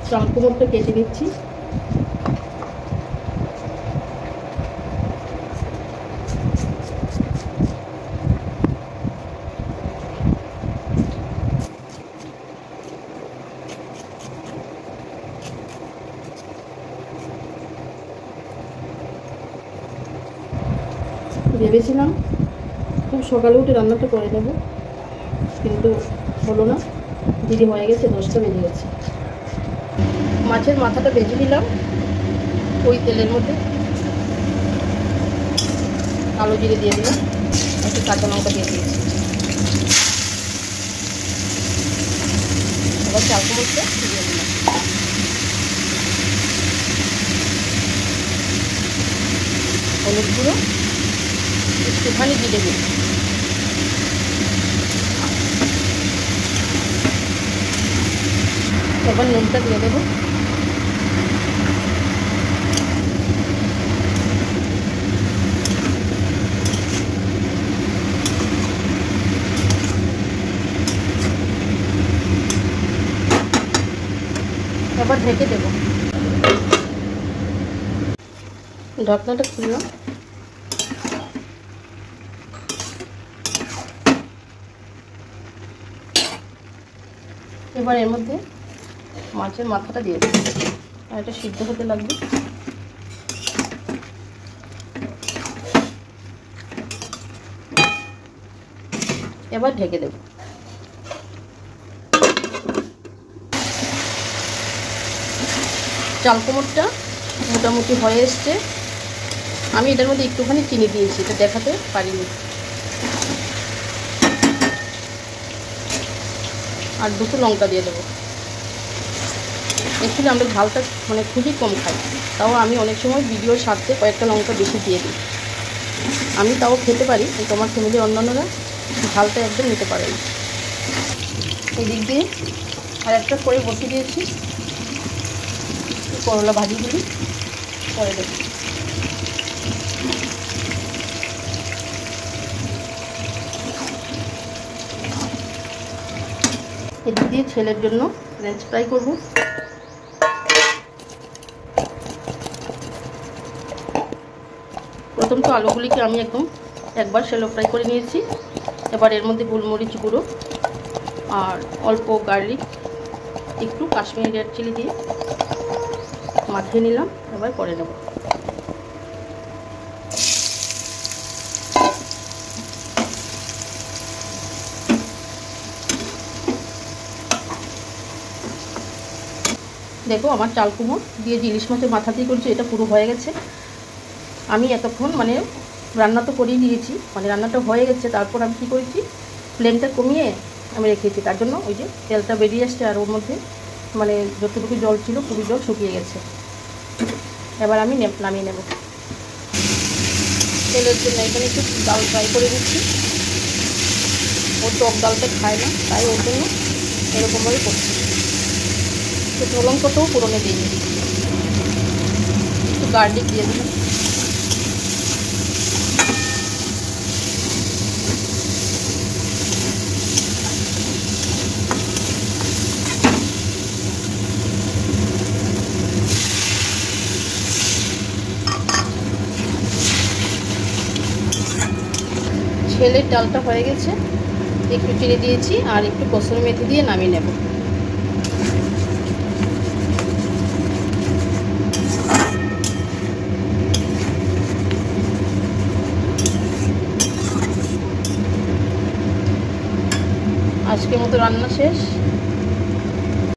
চাল কুমড়োটা কেটে নিচ্ছি। ভেবেছিলাম খুব সকালে উঠে রান্নাটা করে নেব, কিন্তু হলো না, দেরি হয়ে গেছে, 10টা বেজে গেছে। মাছের মাথাটা ভেজে নিলাম ওই তেলের মধ্যে, কালো জিরে দিয়ে দিলাম, একটু কাঁচা লঙ্কা দিয়ে দিয়েছি। এবার চাল কুমড়োটা দিয়ে দিলাম, হলুদ গুঁড়ো, একটুখানি জিরে গুঁড়ো, এবার নুনটা দিয়ে দেবো। এবার ঢেকে দেবো। ঢাকনাটা খুললাম, এবার এর মধ্যে মাছের মাথাটা দিয়ে দেবো, আর এটা সিদ্ধ হতে লাগবে। এবার ঢেকে দেব। চাল কুমড়োটা মোটামুটি হয়ে এসছে। আমি এটার মধ্যে একটুখানি চিনি দিয়েছি, এটা দেখাতে পারিনি। আর দুটো লঙ্কা দিয়ে দেবো। অ্যাকচুয়ালি আমরা ঝালটা মানে খুবই কম খাই, তাও আমি অনেক সময় ভিডিওর স্বার্থে কয়েকটা লঙ্কা বেশি দিয়ে দিই। আমি তাও খেতে পারি, কিন্তু আমার ফ্যামিলির অন্যান্যরা ঝালটা একদম নিতে পারে না। এই দিক দিয়ে আর একটা করে বসিয়ে দিয়েছি, করলা ভাজিগুলি করে দেবো। এদিক দিয়ে ছেলের জন্য ফ্রেঞ্চ ফ্রাই করব। প্রথম তো আলুগুলিকে আমি একবার শ্যালো ফ্রাই করে নিয়েছি। এবার এর মধ্যে গোলমরিচ গুঁড়ো আর অল্প গার্লিক, একটু কাশ্মীরি রেড চিলি দিয়ে মাখিয়ে নিলাম। এবার করে নেব। দেখো আমার চাল কুমড়ো দিয়ে ইলিশ মাছের মাথা দিয়ে করেছি, এটা পুরো হয়ে গেছে। আমি এতক্ষণ মানে রান্না তো করেই নিয়েছি, মানে রান্নাটা হয়ে গেছে। তারপর আমি কী করেছি, ফ্লেমটা কমিয়ে আমি রেখেছি, তার জন্য ওই যে তেলটা বেরিয়ে আসছে, আর ওর মধ্যে মানে যতটুকু জল ছিল পুরো জল শুকিয়ে গেছে। এবার আমি নামিয়ে নেব। তেলের জন্য এখানে একটু ডাল ফ্রাই করে দিচ্ছি। ও টক ডালটা খায় না, তাই ওর জন্য এরকমভাবে করছি। শুকনো লঙ্কাটাও পুরোনো দিয়ে দিই, একটু গার্লিক দিয়ে দিলাম। ছেলের ডালটা হয়ে গেছে, একটু চিনি দিয়েছি আর একটু কসুরি মেথি দিয়ে নামিয়ে নেব। আজকের মতো রান্না শেষ।